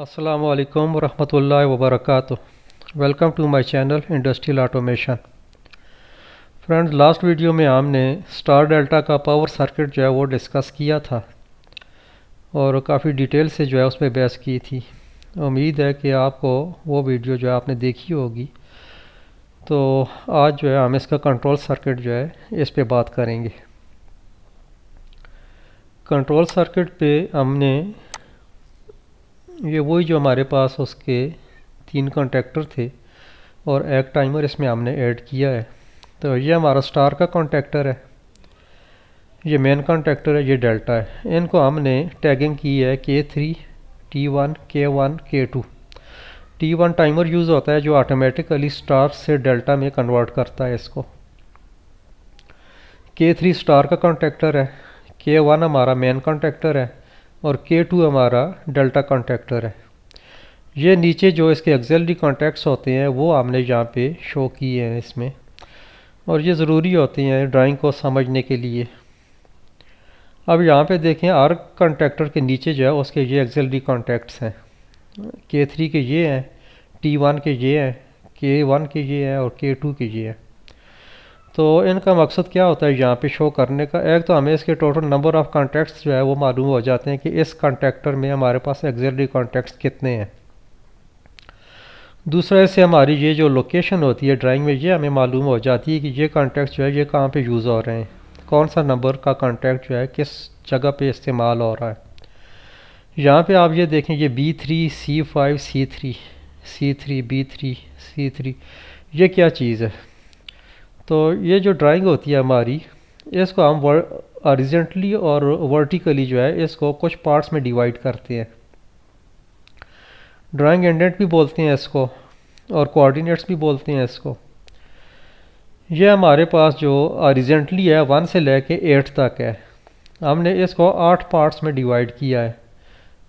अस्सलामु अलैकुम रहमतुल्लाहि व बरकातुहू। Welcome to my channel industrial automation. Friends, last video में हमने स्टार डेल्टा का पावर सर्किट जो है वो डिस्कस किया था और काफ़ी डिटेल से जो है उस पर बहस की थी। उम्मीद है कि आपको वो वीडियो जो है आपने देखी होगी। तो आज जो है हम इसका कंट्रोल सर्किट जो है इस पे बात करेंगे। कंट्रोल सर्किट पे हमने ये वही जो हमारे पास उसके 3 कॉन्टेक्टर थे और एक टाइमर इसमें हमने ऐड किया है। तो ये हमारा स्टार का कॉन्टेक्टर है, ये मेन कॉन्टेक्टर है, ये डेल्टा है। इनको हमने टैगिंग की है K3, T1, K1, K2। T1 timer use होता है जो ऑटोमेटिकली स्टार से डेल्टा में कन्वर्ट करता है इसको। K3 स्टार का कॉन्टेक्टर है, K1 हमारा मेन कॉन्टेक्टर है और K2 हमारा डेल्टा कॉन्टेक्टर है। ये नीचे जो इसके एक्सिलरी कॉन्टैक्ट्स होते हैं वो हमने यहाँ पे शो किए हैं इसमें, और ये ज़रूरी होती हैं ड्राइंग को समझने के लिए। अब यहाँ पे देखें, हर कॉन्टैक्टर के नीचे जो है उसके ये एक्सिलरी कॉन्टैक्ट्स हैं। K3 के ये हैं, T1 के ये हैं, K1 के ये हैं और K2 के ये हैं। तो इनका मकसद क्या होता है यहाँ पे शो करने का? एक तो हमें इसके टोटल नंबर ऑफ़ कॉन्टैक्ट्स जो है वो मालूम हो जाते हैं कि इस कॉन्टैक्टर में हमारे पास एक्सिलरी कॉन्टैक्ट्स कितने हैं। दूसरा, इससे हमारी ये जो लोकेशन होती है ड्राइंग में, ये हमें मालूम हो जाती है कि ये कॉन्टैक्ट जो है ये कहाँ पे यूज़ हो रहे हैं, कौन सा नंबर का कॉन्टैक्ट जो है किस जगह पे इस्तेमाल हो रहा है। यहाँ पे आप ये देखें, ये B3, C5, C3, C3, B3, C3, ये क्या चीज़ है? तो ये जो ड्राइंग होती है हमारी, इसको हम हॉरिजॉन्टली और वर्टिकली जो है इसको कुछ पार्ट्स में डिवाइड करते हैं। ड्राइंग इंडेंट भी बोलते हैं इसको और कोऑर्डिनेट्स भी बोलते हैं इसको। ये हमारे पास जो हॉरिजॉन्टली है 1 से लेके 8 तक है, हमने इसको 8 पार्ट्स में डिवाइड किया है।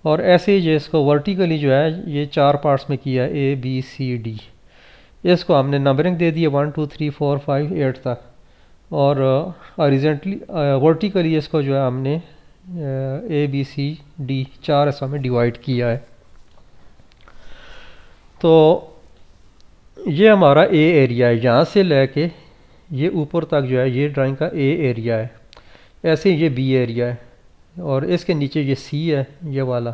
और ऐसे ही इसको वर्टिकली जो है ये 4 पार्ट्स में किया है, ABCD। इसको हमने नंबरिंग दे दी है 1 2 3 4 5 8 तक। और हॉरिजॉन्टली वर्टिकली इसको जो है हमने ABCD 4 हिस्सों में डिवाइड किया है। तो ये हमारा A एरिया है, यहाँ से लेके ये ऊपर तक जो है ये ड्राइंग का A एरिया है। ऐसे ये B एरिया है और इसके नीचे ये C है ये वाला,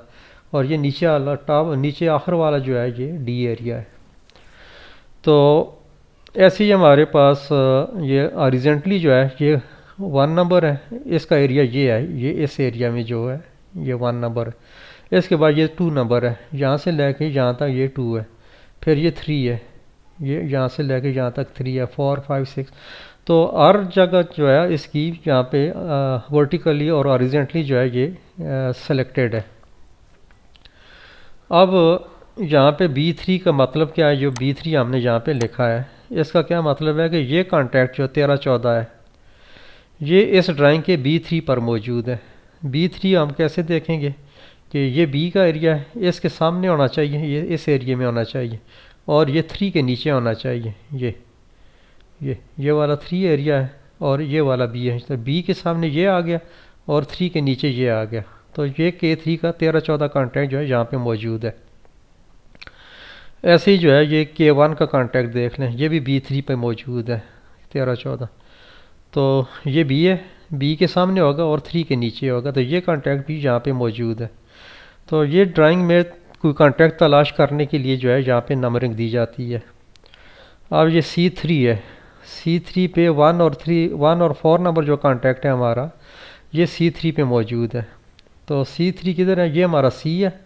और ये नीचे वाला नीचे आखिर वाला जो है ये D एरिया है। तो ऐसे ही हमारे पास ये हॉरिजॉन्टली जो है ये 1 नंबर है, इसका एरिया ये है, ये इस एरिया में जो है ये 1 नंबर है। इसके बाद ये 2 नंबर है, यहाँ से लेके यहाँ तक ये 2 है। फिर ये 3 है, ये यहाँ से लेके यहाँ तक 3 है, 4 5 6। तो हर जगह जो है इसकी यहाँ पे वर्टिकली और हॉरिजॉन्टली जो है ये सेलेक्टेड है। अब यहाँ पे B3 का मतलब क्या है? जो B3 हमने यहाँ पे लिखा है, इसका क्या मतलब है कि ये कॉन्टैक्ट जो 13 14 है ये इस ड्राइंग के B3 पर मौजूद है। B3 हम कैसे देखेंगे कि ये B का एरिया है, इसके सामने होना चाहिए, ये इस एरिया में होना चाहिए, और ये 3 के नीचे होना चाहिए। ये वाला 3 एरिया है और ये वाला B है, तो B के सामने ये आ गया और 3 के नीचे ये आ गया। तो ये K3 का 13 14 कॉन्टैक्ट जो है यहाँ पे मौजूद है। ऐसे ही जो है ये K1 का कॉन्टैक्ट देख लें, ये भी B3 पे मौजूद है 13 14। तो ये B है, B के सामने होगा और 3 के नीचे होगा, तो ये कॉन्टैक्ट भी यहाँ पे मौजूद है। तो ये ड्राइंग में कोई कॉन्टैक्ट तलाश करने के लिए जो है यहाँ पे नंबरिंग दी जाती है। अब ये C3 है, C3 पे 1 और 4 नंबर जो कॉन्टैक्ट है हमारा, ये C3 पे मौजूद है। तो C3 किधर है? ये हमारा C है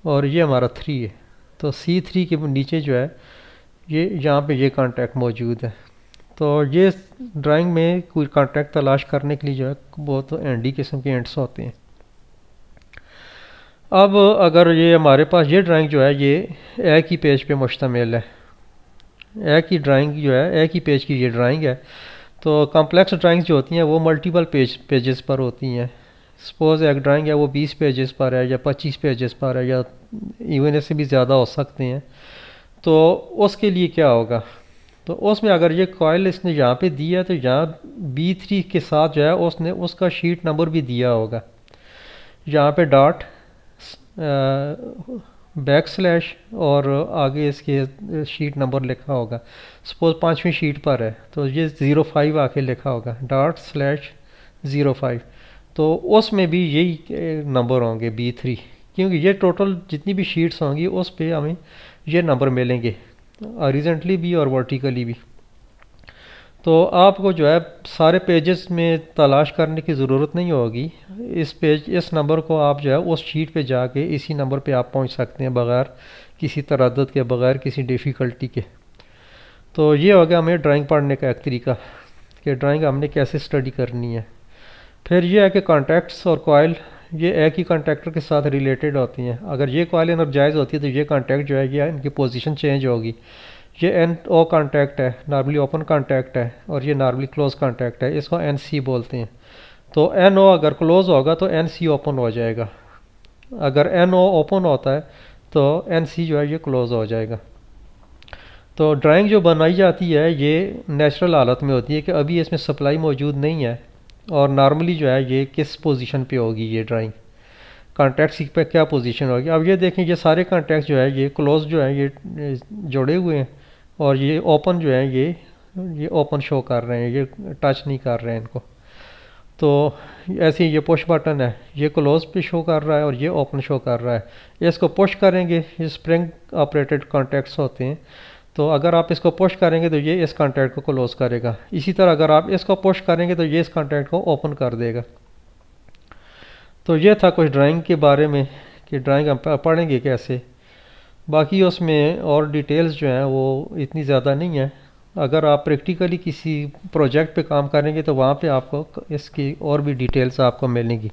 और ये हमारा 3 है। तो C3 के नीचे जो है ये यहाँ पे ये कॉन्टैक्ट मौजूद है। तो ये ड्राइंग में कोई कॉन्टैक्ट तलाश करने के लिए जो है बहुत एंडी किस्म के एंड्स होते हैं। अब अगर ये हमारे पास ये ड्राइंग जो है ये एक ही पेज पे मुश्तमिल है, एक ही ड्राइंग जो है एक ही पेज की ये ड्राइंग है। तो कॉम्प्लेक्स ड्राइंग्स जो होती हैं वो मल्टीपल पेजेस पर होती हैं। सपोज़ एक ड्राइंग है वो 20 पेजेस पर है या 25 पेजेस पर है या इवन इससे भी ज़्यादा हो सकते हैं। तो उसके लिए क्या होगा? तो उसमें अगर ये कॉइल इसने यहाँ पे दिया है तो यहाँ B3 के साथ जो है उसने उसका शीट नंबर भी दिया होगा। यहाँ पे डॉट बैक स्लैश और आगे इसके शीट नंबर लिखा होगा। सपोज 5वीं शीट पर है तो ये 05 आके लिखा होगा ./05। तो उसमें भी यही नंबर होंगे B3, क्योंकि ये टोटल जितनी भी शीट्स होंगी उस पे हमें ये नंबर मिलेंगे, हॉरिजॉन्टली भी और वर्टिकली भी। तो आपको जो है सारे पेजेस में तलाश करने की ज़रूरत नहीं होगी। इस नंबर को आप जो है उस शीट पे जाके इसी नंबर पे आप पहुंच सकते हैं बग़ैर किसी तरद्दुद के, बग़ैर किसी डिफ़िकल्टी के। तो ये हो गया हमें ड्राइंग पढ़ने का एक तरीका कि ड्राइंग हमने कैसे स्टडी करनी है। फिर ये है कि कॉन्टैक्ट्स और कॉइल ये एक ही कॉन्टैक्टर के साथ रिलेटेड होती हैं। अगर ये कॉइल एनर्जाइज होती है तो ये कॉन्टैक्ट जो है ये इनकी पोजीशन चेंज होगी। ये NO कॉन्टैक्ट है, नॉर्मली ओपन कॉन्टैक्ट है, और ये नॉर्मली क्लोज कॉन्टैक्ट है, इसको NC बोलते हैं। तो NO अगर क्लोज होगा तो NC ओपन हो जाएगा, अगर NO ओपन होता है तो NC जो है ये क्लोज हो जाएगा। तो ड्राइंग जो बनाई जाती है ये नेचुरल हालत में होती है कि अभी इसमें सप्लाई मौजूद नहीं है, और नॉर्मली जो है ये किस पोजीशन पे होगी, ये ड्राइंग कॉन्टैक्ट्स पे क्या पोजीशन होगी। अब ये देखें ये सारे कॉन्टैक्ट्स जो है ये क्लोज जो है ये जुड़े हुए हैं, और ये ओपन जो है ये ओपन शो कर रहे हैं, ये टच नहीं कर रहे हैं इनको। तो ऐसे ही ये पुश बटन है, ये क्लोज पे शो कर रहा है और ये ओपन शो कर रहा है। इसको पुश करेंगे, ये स्प्रिंग ऑपरेटेड कॉन्टैक्ट्स होते हैं, तो अगर आप इसको पुश करेंगे तो ये इस कॉन्टैक्ट को क्लोज करेगा। इसी तरह अगर आप इसको पुश करेंगे तो ये इस कॉन्टैक्ट को ओपन कर देगा। तो ये था कुछ ड्राइंग के बारे में कि ड्राइंग हम पढ़ेंगे कैसे। बाकी उसमें और डिटेल्स जो हैं वो इतनी ज़्यादा नहीं है। अगर आप प्रैक्टिकली किसी प्रोजेक्ट पे काम करेंगे तो वहाँ पे आपको इसकी और भी डिटेल्स आपको मिलेंगी।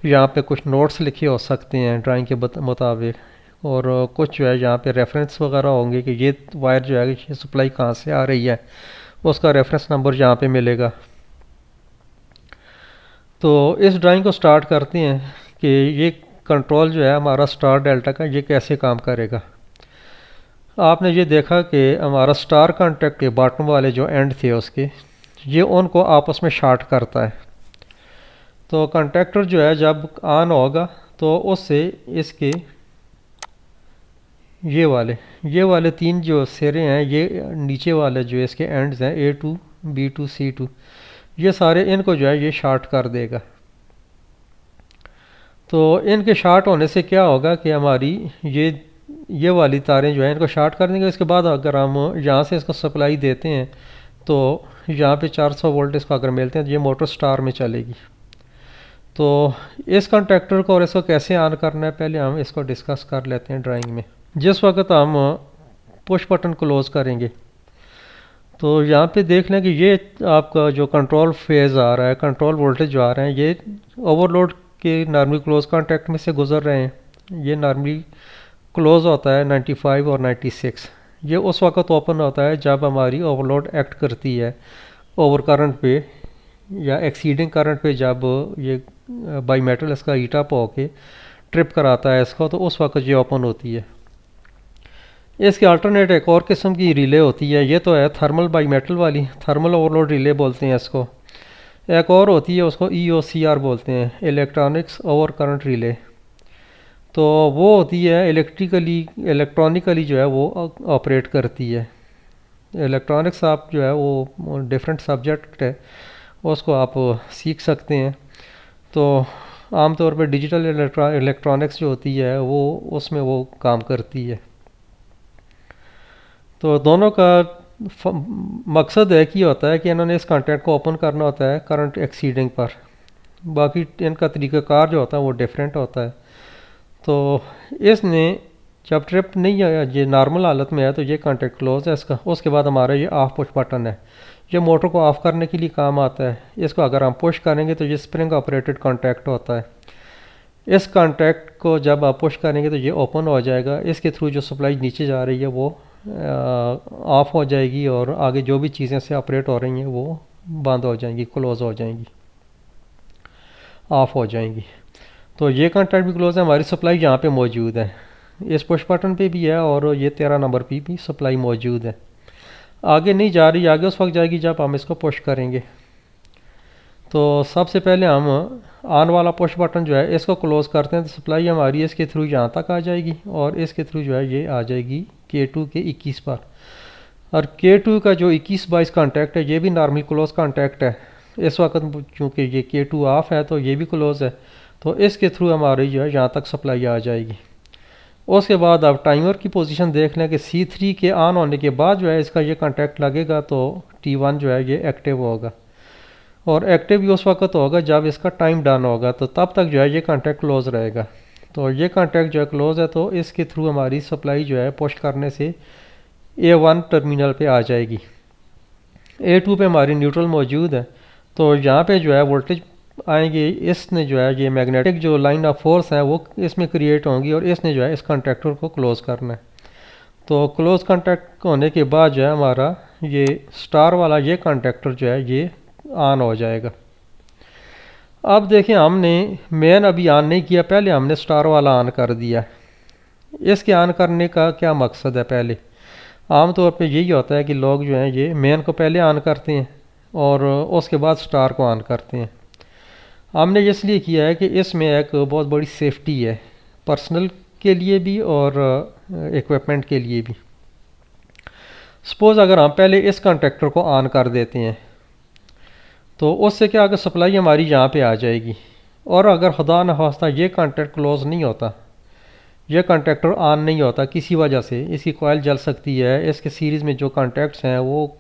यहाँ पे कुछ नोट्स लिखे हो सकते हैं ड्राइंग के मुताबिक, और कुछ जो है यहाँ पे रेफरेंस वगैरह होंगे कि ये वायर जो है ये सप्लाई कहाँ से आ रही है, उसका रेफरेंस नंबर यहाँ पे मिलेगा। तो इस ड्राइंग को स्टार्ट करते हैं कि ये कंट्रोल जो है हमारा स्टार डेल्टा का ये कैसे काम करेगा। आपने ये देखा कि हमारा स्टार कॉन्टैक्ट के बॉटम वाले जो एंड थे उसके, ये उनको आपस में शार्ट करता है। तो कॉन्टैक्टर जो है जब ऑन होगा तो उससे इसके ये वाले 3 जो सिरे हैं, ये नीचे वाले जो इसके एंड्स हैं A2 B2 C2, ये सारे इनको जो है ये शार्ट कर देगा। तो इनके शार्ट होने से क्या होगा कि हमारी ये वाली तारें जो हैं इनको शार्ट कर देंगे। इसके बाद अगर हम यहाँ से इसको सप्लाई देते हैं तो यहाँ पे 400 वोल्ट इसको अगर मिलते हैं तो ये मोटर स्टार में चलेगी। तो इस कॉन्टैक्टर को और इसको कैसे ऑन करना है पहले हम इसको डिस्कस कर लेते हैं ड्राइंग में। जिस वक्त हम पुश बटन क्लोज करेंगे तो यहाँ पे देख लें कि ये आपका जो कंट्रोल फेज़ आ रहा है, कंट्रोल वोल्टेज जो आ रहे हैं, ये ओवरलोड के नॉर्मली क्लोज कॉन्टैक्ट में से गुजर रहे हैं। ये नॉर्मली क्लोज होता है 95 और 96। ये उस वक्त ओपन होता है जब हमारी ओवरलोड एक्ट करती है ओवर करंट पे या एक्सीडिंग करंट पे, जब ये बाई मेटल इसका हीट अप होके ट्रिप कराता है इसको, तो उस वक्त ये ओपन होती है। इसके अल्टरनेट एक और किस्म की रिले होती है, ये तो है थर्मल बाई मेटल वाली, थर्मल ओवरलोड रिले बोलते हैं इसको। एक और होती है उसको EOCR बोलते हैं, इलेक्ट्रॉनिक्स ओवर करंट रिले। तो वो होती है इलेक्ट्रॉनिकली जो है वो ऑपरेट करती है। इलेक्ट्रॉनिक्स आप जो है वो डिफरेंट सब्जेक्ट है, उसको आप सीख सकते हैं। तो आमतौर पर डिजिटल इलेक्ट्रॉनिक्स जो होती है वो उसमें वो काम करती है। तो दोनों का मकसद एक ही होता है कि इन्होंने इस कॉन्टैक्ट को ओपन करना होता है करंट एक्सीडिंग पर। बाकी इनका तरीक़ाकार जो होता है वो डिफरेंट होता है। तो इसने जब ट्रिप नहीं है, ये नॉर्मल हालत में है, तो ये कॉन्टैक्ट क्लोज है इसका। उसके बाद हमारा ये ऑफ पुश बटन है, ये मोटर को ऑफ़ करने के लिए काम आता है। इसको अगर हम पुश करेंगे तो ये स्प्रिंग ऑपरेटेड कॉन्टैक्ट होता है। इस कॉन्टैक्ट को जब आप पुश करेंगे तो ये ओपन हो जाएगा, इसके थ्रू जो सप्लाई नीचे जा रही है वो ऑफ़ हो जाएगी, और आगे जो भी चीज़ें से ऑपरेट हो रही हैं वो बंद हो जाएंगी, क्लोज़ हो जाएंगी, ऑफ़ हो जाएंगी। तो ये कॉन्टैक्ट भी क्लोज है, हमारी सप्लाई यहाँ पे मौजूद है, इस पुश बटन पे भी है, और ये 13 नंबर पे भी सप्लाई मौजूद है। आगे नहीं जा रही, आगे उस वक्त जाएगी जब हम इसको पुश करेंगे। तो सबसे पहले हम ऑन वाला पुश बटन जो है इसको क्लोज़ करते हैं, तो सप्लाई हमारी इसके थ्रू यहाँ तक आ जाएगी और इसके थ्रू जो है ये आ जाएगी K2 के 21 पर। और K2 का जो 21-22 कॉन्टैक्ट है ये भी नॉर्मल क्लोज कॉन्टैक्ट है। इस वक्त चूँकि ये K2 ऑफ है तो ये भी क्लोज़ है, तो इसके थ्रू हमारी जो है यहाँ तक सप्लाई आ जाएगी। उसके बाद आप टाइमर की पोजीशन देख लें कि C3 के ऑन होने के बाद जो है इसका ये कॉन्टैक्ट लगेगा तो T1 जो है ये एक्टिव होगा, और एक्टिव भी उस वक्त होगा जब इसका टाइम डन होगा, तो तब तक जो है ये कॉन्टैक्ट क्लोज़ रहेगा। तो ये कॉन्टैक्ट जो है क्लोज़ है, तो इसके थ्रू हमारी सप्लाई जो है पुश करने से A1 टर्मिनल पे आ जाएगी। A2 पे हमारी न्यूट्रल मौजूद है, तो यहाँ पे जो है वोल्टेज आएंगे, इसने जो है ये मैग्नेटिक जो लाइन ऑफ फोर्स है वो इसमें क्रिएट होंगी और इसने जो है इस कॉन्टैक्टर को क्लोज़ करना है। तो क्लोज़ कॉन्टैक्ट होने के बाद जो है हमारा ये स्टार वाला ये कॉन्टैक्टर जो है ये ऑन हो जाएगा। अब देखें, हमने मेन अभी ऑन नहीं किया, पहले हमने स्टार वाला ऑन कर दिया। इसके ऑन करने का क्या मकसद है? पहले आमतौर पे यही होता है कि लोग जो हैं ये मेन को पहले ऑन करते हैं और उसके बाद स्टार को ऑन करते हैं। हमने इसलिए किया है कि इसमें एक बहुत बड़ी सेफ्टी है, पर्सनल के लिए भी और इक्विपमेंट के लिए भी। सपोज़ अगर हम पहले इस कॉन्टैक्टर को ऑन कर देते हैं तो उससे क्या, अगर सप्लाई हमारी यहाँ पे आ जाएगी, और अगर खुदा न खास्ता ये कॉन्टैक्ट क्लोज़ नहीं होता, यह कॉन्टैक्टर ऑन नहीं होता किसी वजह से, इसकी कॉइल जल सकती है, इसके सीरीज़ में जो कॉन्टैक्ट्स हैं वो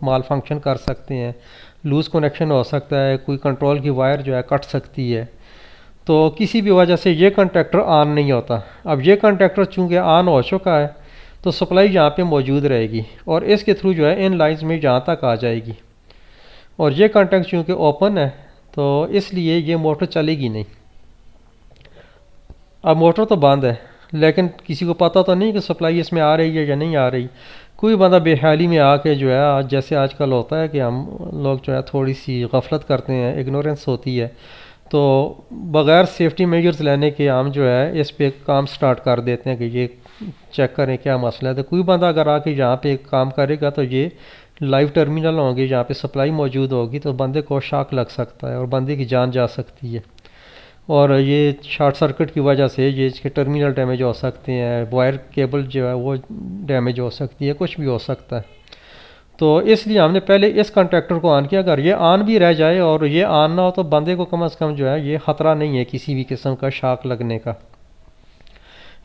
माल फंक्शन कर सकते हैं, लूज़ कनेक्शन हो सकता है, कोई कंट्रोल की वायर जो है कट सकती है, तो किसी भी वजह से ये कॉन्टैक्टर ऑन नहीं होता। अब ये कॉन्टैक्टर चूँकि ऑन हो चुका है तो सप्लाई यहाँ पे मौजूद रहेगी और इसके थ्रू जो है इन लाइन्स में यहाँ तक आ जाएगी, और ये कॉन्टैक्ट चूँकि ओपन है तो इसलिए ये मोटर चलेगी नहीं। अब मोटर तो बंद है, लेकिन किसी को पता तो नहीं कि सप्लाई इसमें आ रही है या नहीं आ रही। कोई बंदा बेहाली में आके जो है, आज जैसे आजकल होता है कि हम लोग जो है थोड़ी सी गफलत करते हैं, इग्नोरेंस होती है, तो बग़ैर सेफ्टी मेजर्स लेने के हम जो है इस पे काम स्टार्ट कर देते हैं कि ये चेक करें क्या मसला है। तो कोई बंदा अगर आके यहाँ पे काम करेगा तो ये लाइव टर्मिनल होंगे, यहाँ पे सप्लाई मौजूद होगी, तो बंदे को शॉक लग सकता है और बंदे की जान जा सकती है, और ये शॉर्ट सर्किट की वजह से ये इसके टर्मिनल डैमेज हो सकते हैं, वायर केबल जो है वो डैमेज हो सकती है, कुछ भी हो सकता है। तो इसलिए हमने पहले इस कॉन्टैक्टर को ऑन किया। अगर ये ऑन भी रह जाए और ये ऑन ना हो तो बंदे को कम से कम जो है ये ख़तरा नहीं है किसी भी किस्म का शॉक लगने का।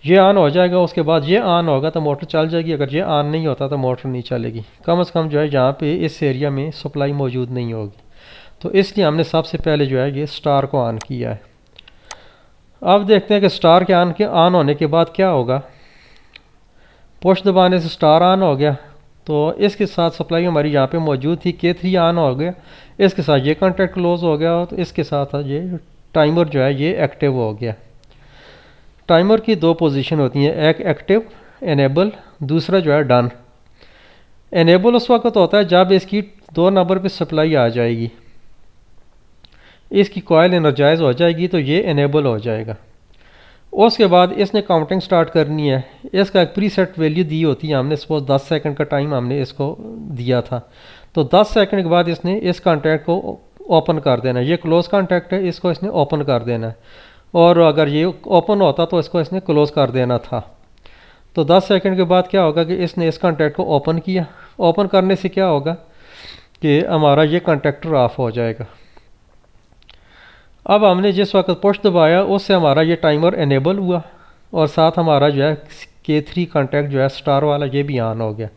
ये ऑन हो जाएगा, उसके बाद ये ऑन होगा तो मोटर चल जाएगी, अगर ये ऑन नहीं होता तो मोटर नहीं चलेगी। कम से कम जो है यहाँ पे इस एरिया में सप्लाई मौजूद नहीं होगी, तो इसलिए हमने सबसे पहले जो है ये स्टार को ऑन किया है। अब देखते हैं कि स्टार के ऑन होने के बाद क्या होगा। पुश दबाने से स्टार ऑन हो गया, तो इसके साथ सप्लाई हमारी यहाँ पे मौजूद थी, K3 ऑन हो गया, इसके साथ ये कॉन्टैक्ट क्लोज हो गया, तो इसके साथ ये टाइमर जो है ये एक्टिव हो गया। टाइमर की दो पोजीशन होती हैं, एक एक्टिव एनेबल, दूसरा जो है डन। एनेबल उस वक्त होता है जब इसकी 2 नंबर पे सप्लाई आ जाएगी, इसकी कॉइल एनर्जाइज हो जाएगी तो ये एनेबल हो जाएगा। उसके बाद इसने काउंटिंग स्टार्ट करनी है। इसका एक प्रीसेट वैल्यू दी होती है, हमने सपोज 10 सेकंड का टाइम हमने इसको दिया था, तो 10 सेकंड के बाद इसने इस कॉन्टैक्ट को ओपन कर देना है। ये क्लोज कॉन्टैक्ट है, इसको इसने ओपन कर देना है, और अगर ये ओपन होता तो इसको इसने क्लोज कर देना था। तो 10 सेकंड के बाद क्या होगा कि इसने इस कॉन्टैक्ट को ओपन किया। ओपन करने से क्या होगा कि हमारा ये कॉन्टैक्टर ऑफ हो जाएगा। अब हमने जिस वक्त पुश दबाया उससे हमारा ये टाइमर एनेबल हुआ, और साथ हमारा जो है K3 कॉन्टैक्ट जो है स्टार वाला ये भी ऑन हो गया।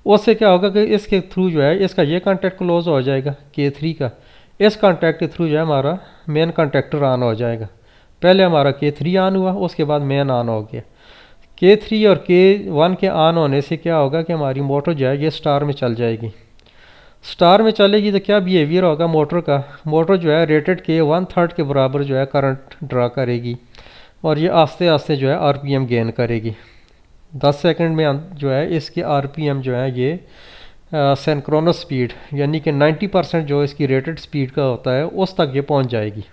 उससे क्या होगा कि इसके थ्रू जो है इसका ये कॉन्टैक्ट क्लोज हो जाएगा K3 का, इस कॉन्टैक्ट के थ्रू जो है हमारा मेन कॉन्टैक्टर ऑन हो जाएगा। पहले हमारा K3 ऑन हुआ, उसके बाद मेन ऑन हो गया। K3 और K1 के ऑन होने से क्या होगा कि हमारी मोटर जो है ये स्टार में चल जाएगी। स्टार में चलेगी तो क्या बिहेवियर होगा मोटर का, मोटर जो है रेटेड के 1/3 के बराबर जो है करंट ड्रा करेगी, और ये आस्ते आस्ते जो है आरपीएम गेन करेगी। 10 सेकंड में जो है इसकी आरपीएम जो है ये सिंक्रोनस स्पीड यानी कि 90% जो इसकी रेटेड स्पीड का होता है उस तक ये पहुंच जाएगी।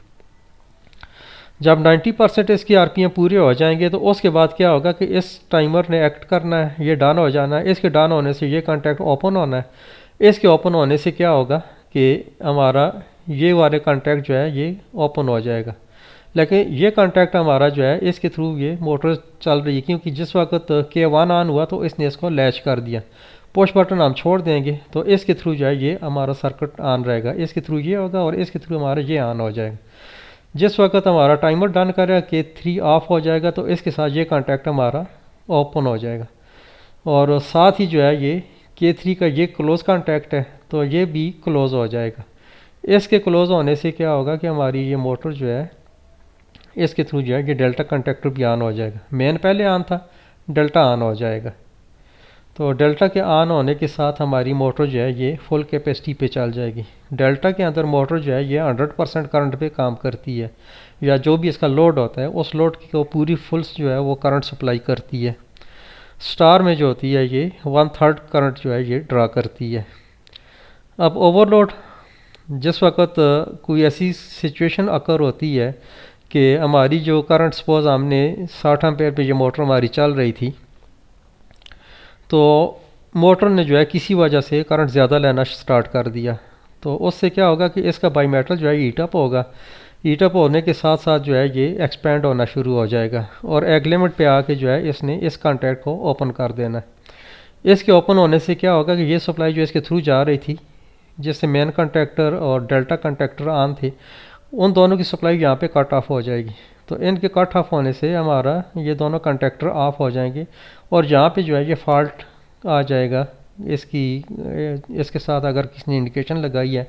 जब 90% इसकी आरपीएम पूरे हो जाएंगे तो उसके बाद क्या होगा कि इस टाइमर ने एक्ट करना है, ये डन हो जाना है। इसके डन होने से ये कॉन्टैक्ट ओपन होना है। इसके ओपन होने से क्या होगा कि हमारा ये वाले कॉन्टैक्ट जो है ये ओपन हो जाएगा। लेकिन ये कॉन्टैक्ट हमारा जो है इसके थ्रू ये मोटर चल रही है, क्योंकि जिस वक्त K1 ऑन हुआ तो इसने इसको लैच कर दिया। पुश बटन हम छोड़ देंगे तो इसके थ्रू जो है ये हमारा सर्किट ऑन रहेगा, इसके थ्रू ये होगा और इसके थ्रू हमारा ये ऑन हो जाएगा। जिस वक्त हमारा टाइमर डन करेगा K3 ऑफ हो जाएगा तो इसके साथ ये कॉन्टैक्ट हमारा ओपन हो जाएगा। और साथ ही जो है ये K3 का ये क्लोज़ कॉन्टैक्ट है तो ये भी क्लोज़ हो जाएगा। इसके क्लोज़ होने से क्या होगा कि हमारी ये मोटर जो है इसके थ्रू जो है ये डेल्टा कंडक्टर भी ऑन हो जाएगा। मेन पहले ऑन था, डेल्टा ऑन हो जाएगा। तो डेल्टा के ऑन होने के साथ हमारी मोटर जो है ये फुल कैपेसिटी पे चल जाएगी। डेल्टा के अंदर मोटर जो है ये 100% करंट पे काम करती है, या जो भी इसका लोड होता है उस लोड की को पूरी फुल जो है वो करंट सप्लाई करती है। स्टार में जो होती है ये 1/3 करंट जो है ये ड्रा करती है। अब ओवरलोड, जिस वक्त कोई ऐसी सिचुएशन अकर होती है कि हमारी जो करंट सपोज हमने 60 एम्पेयर पे ये मोटर हमारी चल रही थी, तो मोटर ने जो है किसी वजह से करंट ज़्यादा लेना स्टार्ट कर दिया, तो उससे क्या होगा कि इसका बाईमीटर जो है हीट अप होगा। हीट अप होने के साथ साथ जो है ये एक्सपेंड होना शुरू हो जाएगा और एक लिमिट पे आके जो है इसने इस कॉन्टैक्ट को ओपन कर देना है। इसके ओपन होने से क्या होगा कि ये सप्लाई जो इसके थ्रू जा रही थी, जिससे मेन कंडक्टर और डेल्टा कंडक्टर ऑन थे, उन दोनों की सप्लाई यहाँ पे कट ऑफ हो जाएगी। तो इनके कट ऑफ होने से हमारा ये दोनों कंडक्टर ऑफ हो जाएंगे और यहाँ पे जो है ये फॉल्ट आ जाएगा। इसके साथ अगर किसी ने इंडिकेशन लगाई है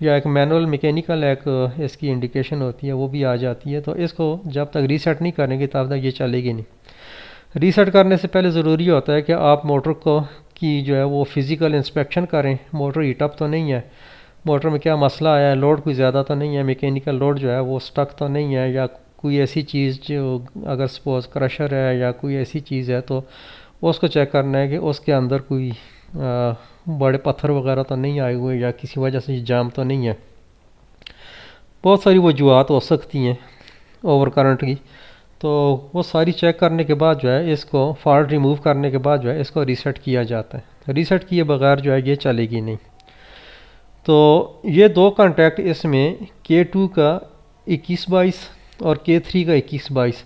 या एक मैनुअल मैकेनिकल एक इसकी इंडिकेशन होती है वो भी आ जाती है। तो इसको जब तक रीसेट नहीं करेंगे तब तक ये चलेगी नहीं। रीसेट करने से पहले ज़रूरी होता है कि आप मोटर को की जो है वो फिज़िकल इंस्पेक्शन करें, मोटर हीट अप तो नहीं है, मोटर में क्या मसला आया है, लोड कोई ज़्यादा तो नहीं है, मैकेनिकल लोड जो है वो स्टक तो नहीं है, या कोई ऐसी चीज़ जो अगर सपोज क्रशर है या कोई ऐसी चीज़ है तो उसको चेक करना है कि उसके अंदर कोई बड़े पत्थर वगैरह तो नहीं आए हुए या किसी वजह से जाम तो नहीं है। बहुत सारी वजूहत हो सकती हैं ओवर करंट की, तो वो सारी चेक करने के बाद जो है इसको फॉल्ट रिमूव करने के बाद जो है इसको रीसेट किया जाता है। रीसेट किए बगैर जो है ये चलेगी नहीं। तो ये दो कॉन्टैक्ट इसमें K2 का 21-22 और K3 का 21-22,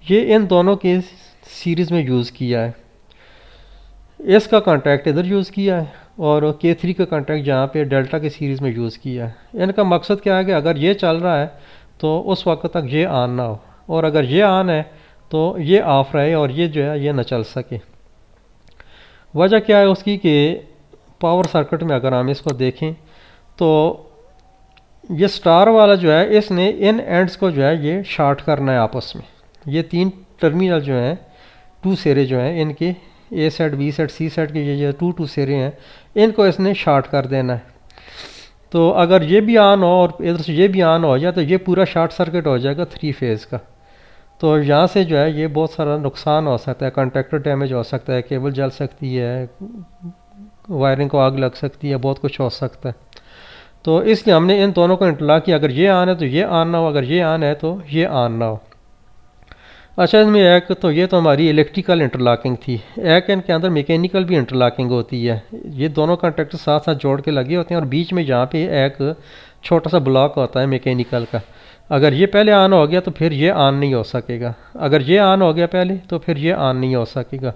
ये इन दोनों के सीरीज़ में यूज़ किया है। इसका कॉन्टैक्ट इधर यूज़ किया है और K3 का कॉन्टैक्ट जहाँ पे डेल्टा के सीरीज़ में यूज़ किया है। इनका मकसद क्या है कि अगर ये चल रहा है तो उस वक्त तक ये ऑन ना हो, और अगर ये ऑन है तो ये ऑफ रहे और ये जो है ये न चल सके। वजह क्या है उसकी कि पावर सर्किट में अगर हम इसको देखें तो ये स्टार वाला जो है इसने इन एंड्स को जो है ये शार्ट करना है आपस में। ये तीन टर्मिनल जो हैं, टू सिरे जो हैं इनके, ए सेट बी सेट सी सेट के ये जो टू सिरे हैं, इनको इसने शार्ट कर देना है। तो अगर ये भी ऑन हो और इधर से ये भी ऑन हो जाए तो ये पूरा शॉर्ट सर्किट हो जाएगा 3 फेज़ का। तो यहाँ से जो है ये बहुत सारा नुकसान हो सकता है, कॉन्टैक्टर डैमेज हो सकता है, केबल जल सकती है, वायरिंग को आग लग सकती है, बहुत कुछ हो सकता है। तो इसलिए हमने इन दोनों को इंटरलॉक किया, अगर ये ऑन है तो ये ऑन ना हो, अगर ये ऑन है तो ये ऑन ना हो। अच्छा, इसमें एक तो ये तो हमारी इलेक्ट्रिकल इंटरलॉकिंग थी, एक इनके अंदर मैकेनिकल भी इंटरलॉकिंग होती है। ये दोनों कॉन्टैक्टर साथ साथ जोड़ के लगे होते हैं और बीच में यहाँ पे एक छोटा सा ब्लॉक होता है मैकेनिकल का। अगर ये पहले ऑन हो गया तो फिर ये ऑन नहीं हो सकेगा, अगर ये ऑन हो गया पहले तो फिर ये ऑन नहीं हो सकेगा।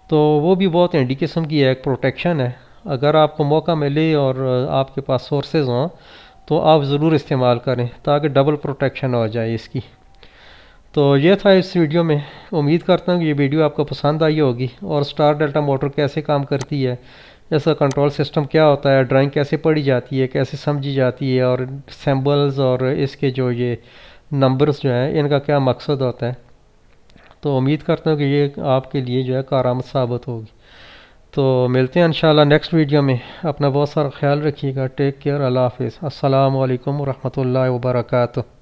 तो वो भी बहुत हैंडी किस्म की एक प्रोटेक्शन है। अगर आपको मौका मिले और आपके पास सोर्सेज हों तो आप ज़रूर इस्तेमाल करें ताकि डबल प्रोटेक्शन हो जाए इसकी। तो ये था इस वीडियो में। उम्मीद करता हूँ कि ये वीडियो आपको पसंद आई होगी और स्टार डेल्टा मोटर कैसे काम करती है, इसका कंट्रोल सिस्टम क्या होता है, ड्राइंग कैसे पढ़ी जाती है, कैसे समझी जाती है, और सिंबल्स और इसके जो ये नंबर्स जो हैं इनका क्या मकसद होता है। तो उम्मीद करता हूँ कि ये आपके लिए जो है कारआमद साबित होगी। तो मिलते हैं इंशाल्लाह नेक्स्ट वीडियो में। अपना बहुत सारा ख्याल रखिएगा। Take care. अल्लाह हाफिज़। अस्सलामु अलैकुम रहमतुल्लाहि व बरकातुहू।